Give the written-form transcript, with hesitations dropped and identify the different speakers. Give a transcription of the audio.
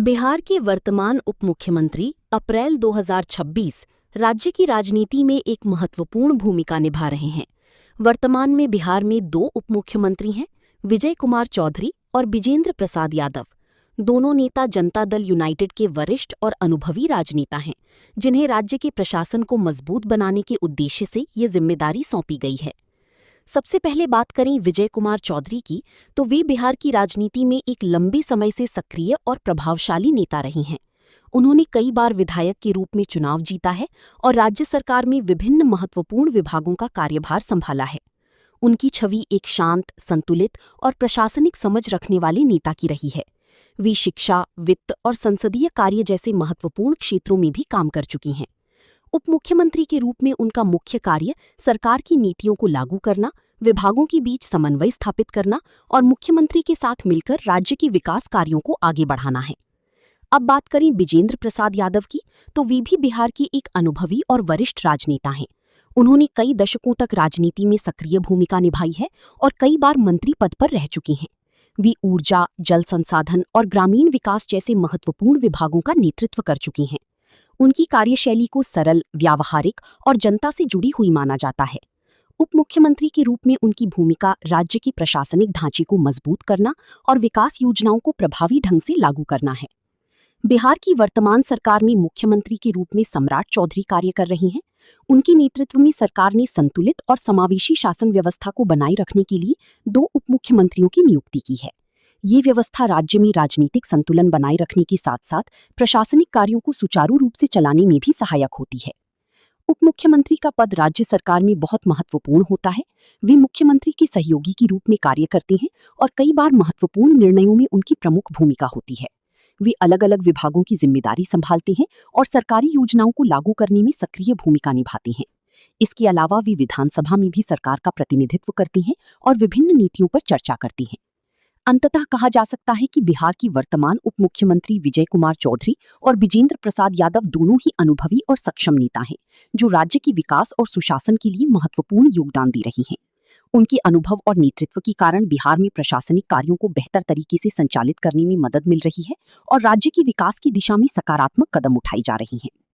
Speaker 1: बिहार के वर्तमान उप मुख्यमंत्री अप्रैल 2026 राज्य की राजनीति में एक महत्वपूर्ण भूमिका निभा रहे हैं। वर्तमान में बिहार में दो उप मुख्यमंत्री हैं, विजय कुमार चौधरी और बिजेंद्र प्रसाद यादव। दोनों नेता जनता दल यूनाइटेड के वरिष्ठ और अनुभवी राजनेता हैं, जिन्हें राज्य के प्रशासन को मजबूत बनाने के उद्देश्य से ये जिम्मेदारी सौंपी गई है। सबसे पहले बात करें विजय कुमार चौधरी की, तो वे बिहार की राजनीति में एक लंबे समय से सक्रिय और प्रभावशाली नेता रहे हैं। उन्होंने कई बार विधायक के रूप में चुनाव जीता है और राज्य सरकार में विभिन्न महत्वपूर्ण विभागों का कार्यभार संभाला है। उनकी छवि एक शांत, संतुलित और प्रशासनिक समझ रखने वाले नेता की रही है। वे शिक्षा, वित्त और संसदीय कार्य जैसे महत्वपूर्ण क्षेत्रों में भी काम कर चुकी हैं। उप मुख्यमंत्री के रूप में उनका मुख्य कार्य सरकार की नीतियों को लागू करना, विभागों के बीच समन्वय स्थापित करना और मुख्यमंत्री के साथ मिलकर राज्य के विकास कार्यों को आगे बढ़ाना है। अब बात करें बिजेंद्र प्रसाद यादव की, तो वे भी बिहार के एक अनुभवी और वरिष्ठ राजनेता हैं। उन्होंने कई दशकों तक राजनीति में सक्रिय भूमिका निभाई है और कई बार मंत्री पद पर रह चुकी हैं। वे ऊर्जा, जल संसाधन और ग्रामीण विकास जैसे महत्वपूर्ण विभागों का नेतृत्व कर चुकी हैं। उनकी कार्यशैली को सरल, व्यावहारिक और जनता से जुड़ी हुई माना जाता है। उप मुख्यमंत्री के रूप में उनकी भूमिका राज्य के प्रशासनिक ढांचे को मजबूत करना और विकास योजनाओं को प्रभावी ढंग से लागू करना है। बिहार की वर्तमान सरकार में मुख्यमंत्री के रूप में सम्राट चौधरी कार्य कर रही हैं। उनके नेतृत्व में सरकार ने संतुलित और समावेशी शासन व्यवस्था को बनाए रखने के लिए दो उप मुख्यमंत्रियों की नियुक्ति की है। ये व्यवस्था राज्य में राजनीतिक संतुलन बनाए रखने के साथ साथ प्रशासनिक कार्यों को सुचारू रूप से चलाने में भी सहायक होती है। उप मुख्यमंत्री का पद राज्य सरकार में बहुत महत्वपूर्ण होता है। वे मुख्यमंत्री के सहयोगी के रूप में कार्य करते हैं और कई बार महत्वपूर्ण निर्णयों में उनकी प्रमुख भूमिका होती है। वे अलग अलग विभागों की जिम्मेदारी संभालते हैं और सरकारी योजनाओं को लागू करने में सक्रिय भूमिका निभाते हैं। इसके अलावा वे विधानसभा में भी सरकार का प्रतिनिधित्व करते हैं और विभिन्न नीतियों पर चर्चा करते हैं। अंततः कहा जा सकता है कि बिहार की वर्तमान उप मुख्यमंत्री विजय कुमार चौधरी और बिजेंद्र प्रसाद यादव दोनों ही अनुभवी और सक्षम नेता हैं, जो राज्य के विकास और सुशासन के लिए महत्वपूर्ण योगदान दे रहे हैं। उनके अनुभव और नेतृत्व के कारण बिहार में प्रशासनिक कार्यों को बेहतर तरीके से संचालित करने में मदद मिल रही है और राज्य के विकास की दिशा में सकारात्मक कदम उठाए जा रहे हैं।